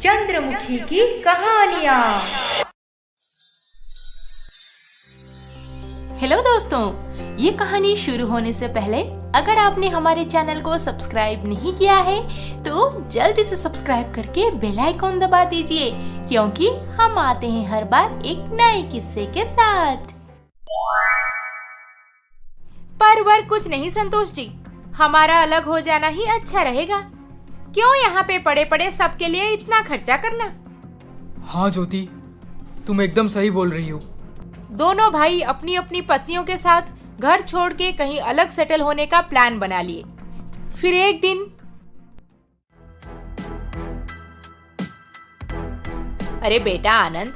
चंद्रमुखी की कहानियाँ। हेलो दोस्तों, ये कहानी शुरू होने से पहले अगर आपने हमारे चैनल को सब्सक्राइब नहीं किया है तो जल्दी से सब्सक्राइब करके बेल आइकॉन दबा दीजिए, क्योंकि हम आते हैं हर बार एक नए किस्से के साथ। पर वर कुछ नहीं संतोष जी, हमारा अलग हो जाना ही अच्छा रहेगा। क्यों यहाँ पे पड़े पड़े सबके लिए इतना खर्चा करना। हाँ ज्योति, तुम एकदम सही बोल रही हो। दोनों भाई अपनी अपनी पत्नियों के साथ घर छोड़ के कहीं अलग सेटल होने का प्लान बना लिए। फिर एक दिन, अरे बेटा आनंद,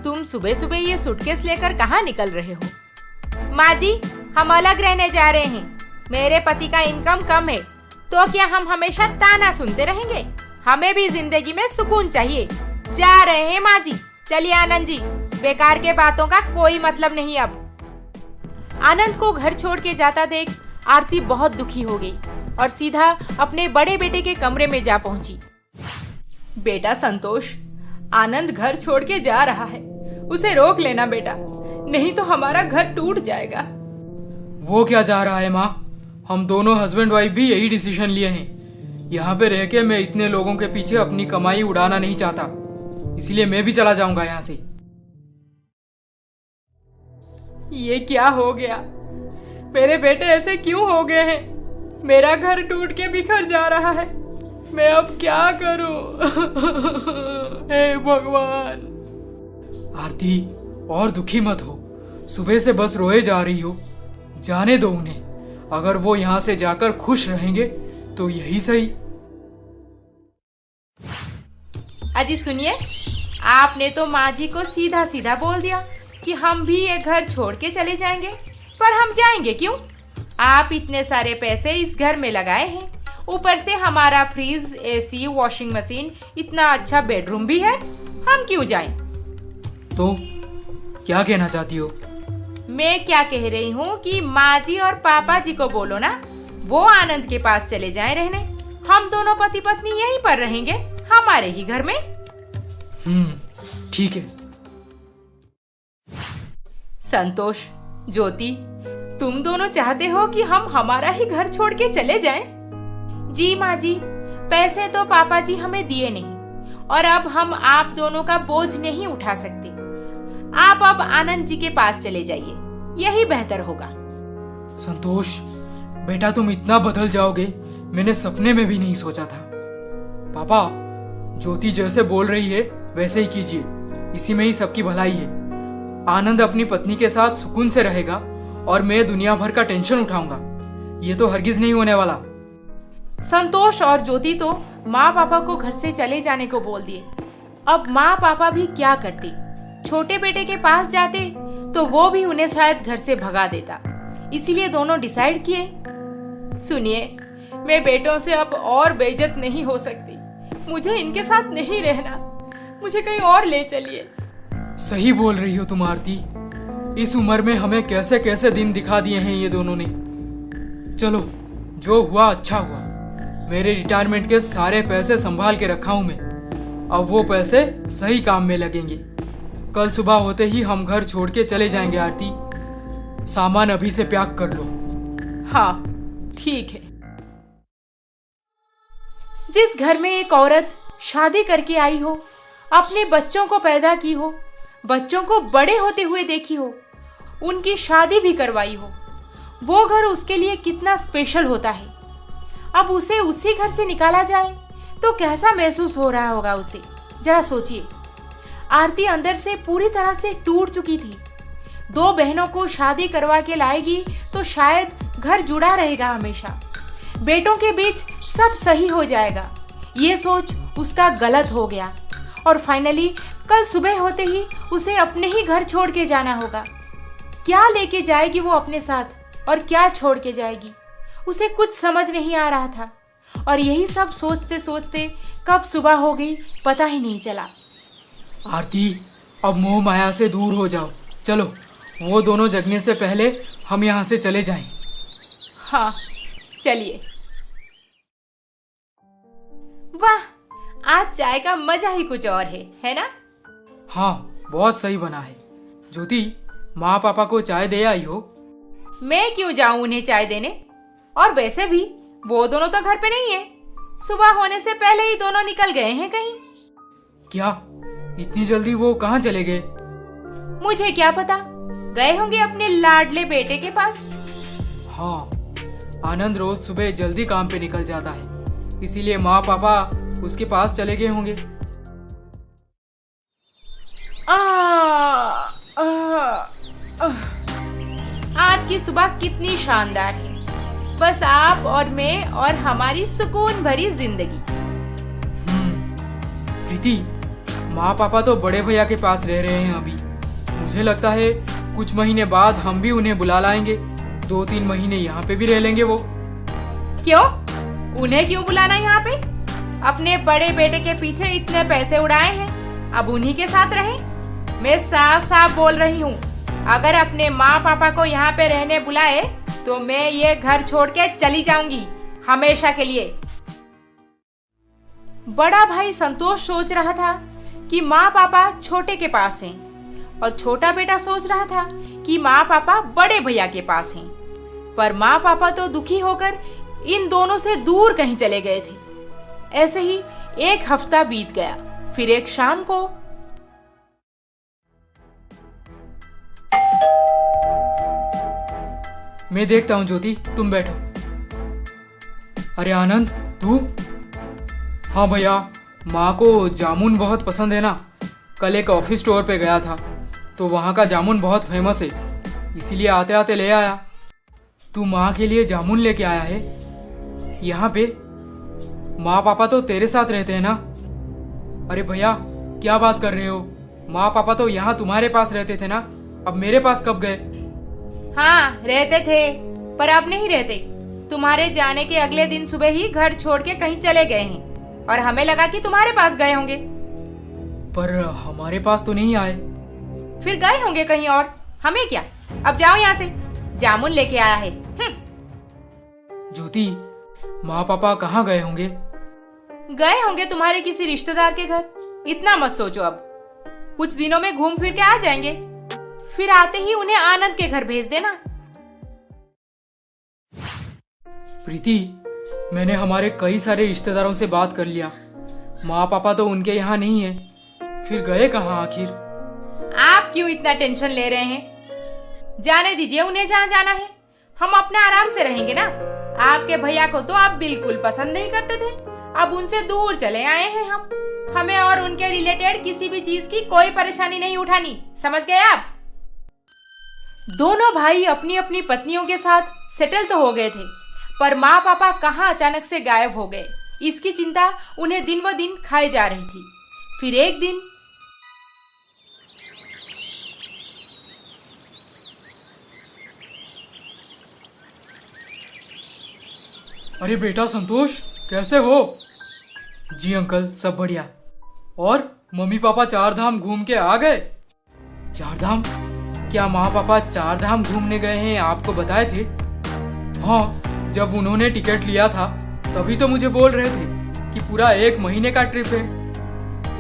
तुम सुबह सुबह ये सूटकेस लेकर कहाँ निकल रहे हो? माँ जी, हम अलग रहने जा रहे हैं। मेरे पति का इनकम कम है, तो क्या हम हमेशा ताना सुनते रहेंगे? हमें भी जिंदगी में सुकून चाहिए। जा रहे हैं माँ जी। चलिए आनंद जी, बेकार के बातों का कोई मतलब नहीं। अब आनंद को घर छोड़ के जाता देख आरती बहुत दुखी हो गई और सीधा अपने बड़े बेटे के कमरे में जा पहुंची। बेटा संतोष, आनंद घर छोड़ के जा रहा है, उसे रोक लेना बेटा, नहीं तो हमारा घर टूट जाएगा। वो क्या जा रहा है माँ? हम दोनों हस्बैंड वाइफ भी यही डिसीजन लिए हैं। यहाँ पे रह के मैं इतने लोगों के पीछे अपनी कमाई उड़ाना नहीं चाहता, इसलिए मैं भी चला जाऊंगा यहाँ से। ये क्या हो गया? मेरे बेटे ऐसे क्यों हो गए हैं? मेरा घर टूट के बिखर जा रहा है। मैं अब क्या करूं? हे भगवान। आरती, और दुखी मत हो। सुबह से बस रोए जा रही हो। जाने दो उन्हें। अगर वो यहाँ से जाकर खुश रहेंगे तो यही सही। अजी सुनिए, आपने तो माँ जी को सीधा सीधा बोल दिया कि हम भी ये घर छोड़ के चले जाएंगे। पर हम जाएंगे क्यों? आप इतने सारे पैसे इस घर में लगाए हैं, ऊपर से हमारा फ्रिज, एसी, वॉशिंग मशीन, इतना अच्छा बेडरूम भी है। हम क्यों जाएं? तो क्या कहना चाहती हो? मैं क्या कह रही हूँ कि माँ जी और पापा जी को बोलो ना, वो आनंद के पास चले जाएं रहने। हम दोनों पति पत्नी यहीं पर रहेंगे, हमारे ही घर में। ठीक है। संतोष, ज्योति, तुम दोनों चाहते हो कि हम हमारा ही घर छोड़ के चले जाएं? जी माँ जी, पैसे तो पापा जी हमें दिए नहीं और अब हम आप दोनों का बोझ नहीं उठा सकते। आप अब आनंद जी के पास चले जाइए, यही बेहतर होगा। संतोष बेटा, तुम इतना बदल जाओगे मैंने सपने में भी नहीं सोचा था। पापा, ज्योति जैसे बोल रही है वैसे ही कीजिए, इसी में ही सबकी भलाई है। आनंद अपनी पत्नी के साथ सुकून से रहेगा और मैं दुनिया भर का टेंशन उठाऊंगा। ये तो हरगिज नहीं होने वाला। संतोष और ज्योति तो माँ पापा को घर से चले जाने को बोल दिए। अब माँ पापा भी क्या करते? छोटे बेटे के पास जाते तो वो भी उन्हें शायद घर से भगा देता। इसीलिए दोनों डिसाइड किए, सुनिए, मैं बेटों से अब और बेइज्जत नहीं हो सकती। मुझे इनके साथ नहीं रहना, मुझे कहीं और ले चलिए। सही बोल रही हो तुम आरती। इस उम्र में हमें कैसे कैसे दिन दिखा दिए हैं ये दोनों ने। चलो, जो हुआ अच्छा हुआ। मेरे रिटायरमेंट के सारे पैसे संभाल के रखा हूं मैं। अब वो पैसे सही काम में लगेंगे। कल सुबह होते ही हम घर छोड़ के चले जाएंगे। आरती, सामान अभी से पैक कर लो। हाँ ठीक है। जिस घर में एक औरत शादी करके आई हो, अपने बच्चों को पैदा की हो, बच्चों को बड़े होते हुए देखी हो, उनकी शादी भी करवाई हो, वो घर उसके लिए कितना स्पेशल होता है। अब उसे उसी घर से निकाला जाए तो कैसा महसूस हो रहा होगा उसे, जरा सोचिए। आरती अंदर से पूरी तरह से टूट चुकी थी। दो बहनों को शादी करवा के लाएगी तो शायद घर जुड़ा रहेगा हमेशा, बेटों के बीच सब सही हो जाएगा। ये सोच उसका गलत हो गया और फाइनली कल सुबह होते ही उसे अपने ही घर छोड़ के जाना होगा। क्या लेके जाएगी वो अपने साथ और क्या छोड़ के जाएगी, उसे कुछ समझ नहीं आ रहा था। और यही सब सोचते सोचते कब सुबह हो गई पता ही नहीं चला। आरती, अब मोह माया से दूर हो जाओ। चलो, वो दोनों जगने से पहले हम यहाँ से चले जाएं। हाँ चलिए। वाह, आज चाय का मजा ही कुछ और है ना? हाँ, बहुत सही बना है। ज्योति, माँ पापा को चाय दे आई हो? मैं क्यों जाऊं उन्हें चाय देने? और वैसे भी वो दोनों तो घर पे नहीं है। सुबह होने से पहले ही दोनों निकल गए हैं कहीं। क्या इतनी जल्दी वो कहाँ चले गए? मुझे क्या पता, गए होंगे अपने लाडले बेटे के पास। हाँ, आनंद रोज सुबह जल्दी काम पे निकल जाता है, इसीलिए माँ पापा उसके पास चले गए होंगे। आज की सुबह कितनी शानदार है। बस आप और मैं और हमारी सुकून भरी जिंदगी। प्रीति, माँ पापा तो बड़े भैया के पास रह रहे हैं अभी। मुझे लगता है कुछ महीने बाद हम भी उन्हें बुला लाएंगे। 2-3 महीने यहाँ पे भी रह लेंगे वो। क्यों? उन्हें क्यों बुलाना यहाँ पे? अपने बड़े बेटे के पीछे इतने पैसे उड़ाए हैं, अब उन्हीं के साथ रहें। मैं साफ साफ बोल रही हूँ, अगर अपने माँ पापा को यहाँ पे रहने बुलाए तो मैं ये घर छोड़ के चली जाऊंगी हमेशा के लिए। बड़ा भाई संतोष सोच रहा था कि माँ पापा छोटे के पास हैं, और छोटा बेटा सोच रहा था कि माँ पापा बड़े भैया के पास हैं। पर माँ पापा तो दुखी होकर इन दोनों से दूर कहीं चले गए थे। ऐसे ही एक हफ्ता बीत गया। फिर एक शाम को मैं देखता हूँ ज्योति, तुम बैठो। अरे आनंद, तू? हाँ भैया, माँ को जामुन बहुत पसंद है ना। कल एक ऑफिस स्टोर पे गया था तो वहाँ का जामुन बहुत फेमस है, इसीलिए आते आते ले आया। तू माँ के लिए जामुन लेके आया है यहाँ पे? माँ पापा तो तेरे साथ रहते हैं ना? अरे भैया, क्या बात कर रहे हो? माँ पापा तो यहाँ तुम्हारे पास रहते थे ना, अब मेरे पास कब गए? हाँ, रहते थे, पर अब नहीं रहते। तुम्हारे जाने के अगले दिन सुबह ही घर छोड़ के कहीं चले गए हैं, और हमें लगा कि तुम्हारे पास गए होंगे। पर हमारे पास तो नहीं आए। फिर गए होंगे कहीं और, हमें क्या। अब जाओ यहाँ से, जामुन लेके आया है। ज्योति, माँ पापा कहाँ गए होंगे? गए होंगे तुम्हारे किसी रिश्तेदार के घर। इतना मत सोचो, अब कुछ दिनों में घूम फिर के आ जाएंगे। फिर आते ही उन्हें आनंद के घर भेज देना। प्रीति, मैंने हमारे कई सारे रिश्तेदारों से बात कर लिया, माँ पापा तो उनके यहाँ नहीं है। फिर गए कहाँ आखिर? आप क्यों इतना टेंशन ले रहे हैं? जाने दीजिए उन्हें जहाँ जाना है। हम अपना आराम से रहेंगे ना। आपके भैया को तो आप बिल्कुल पसंद नहीं करते थे, अब उनसे दूर चले आए हैं हम। हमें और उनके रिलेटेड किसी भी चीज की कोई परेशानी नहीं उठानी, समझ गए आप? दोनों भाई अपनी अपनी पत्नियों के साथ सेटल तो हो गए थे, पर माँ पापा कहाँ अचानक से गायब हो गए, इसकी चिंता उन्हें दिन ब दिन खाई जा रही थी। फिर एक दिन अरे बेटा संतोष, कैसे हो? जी अंकल, सब बढ़िया। और मम्मी पापा 4 धाम घूम के आ गए? 4 धाम? क्या माँ पापा 4 धाम घूमने गए हैं, आपको बताए थे? हाँ, जब उन्होंने टिकट लिया था तभी तो मुझे बोल रहे थे कि पूरा 1 महीने का ट्रिप है।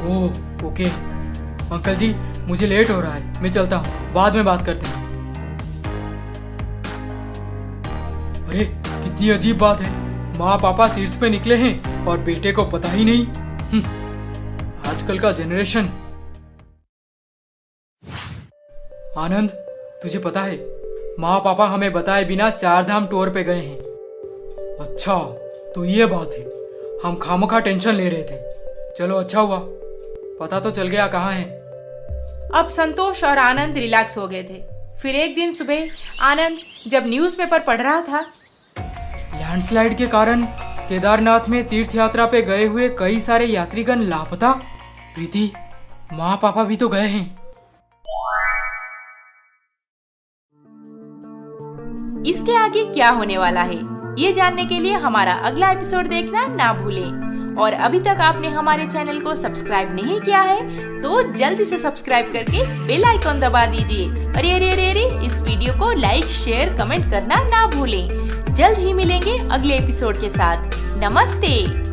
ओह ओके अंकल जी, मुझे लेट हो रहा है, मैं चलता हूँ, बाद में बात करते हैं। अरे कितनी अजीब बात है, माँ पापा तीर्थ पे निकले हैं और बेटे को पता ही नहीं। आजकल का जनरेशन। आनंद, तुझे पता है माँ पापा हमें बताए बिना 4 धाम टूर पे गए हैं। अच्छा, तो ये बात है, हम खामखा टेंशन ले रहे थे। चलो अच्छा हुआ, पता तो चल गया कहाँ है। अब संतोष और आनंद रिलैक्स हो गए थे। फिर एक दिन सुबह आनंद जब न्यूज़पेपर पढ़ रहा था, लैंडस्लाइड के कारण केदारनाथ में तीर्थ यात्रा पे गए हुए कई सारे यात्रीगण लापता। प्रीति, माँ पापा भी तो गए हैं। इसके आगे क्या होने वाला है, ये जानने के लिए हमारा अगला एपिसोड देखना ना भूलें। और अभी तक आपने हमारे चैनल को सब्सक्राइब नहीं किया है तो जल्दी से सब्सक्राइब करके बेल आइकॉन दबा दीजिए। अरे अरे अरे अरे, इस वीडियो को लाइक, शेयर, कमेंट करना ना भूलें। जल्द ही मिलेंगे अगले एपिसोड के साथ। नमस्ते।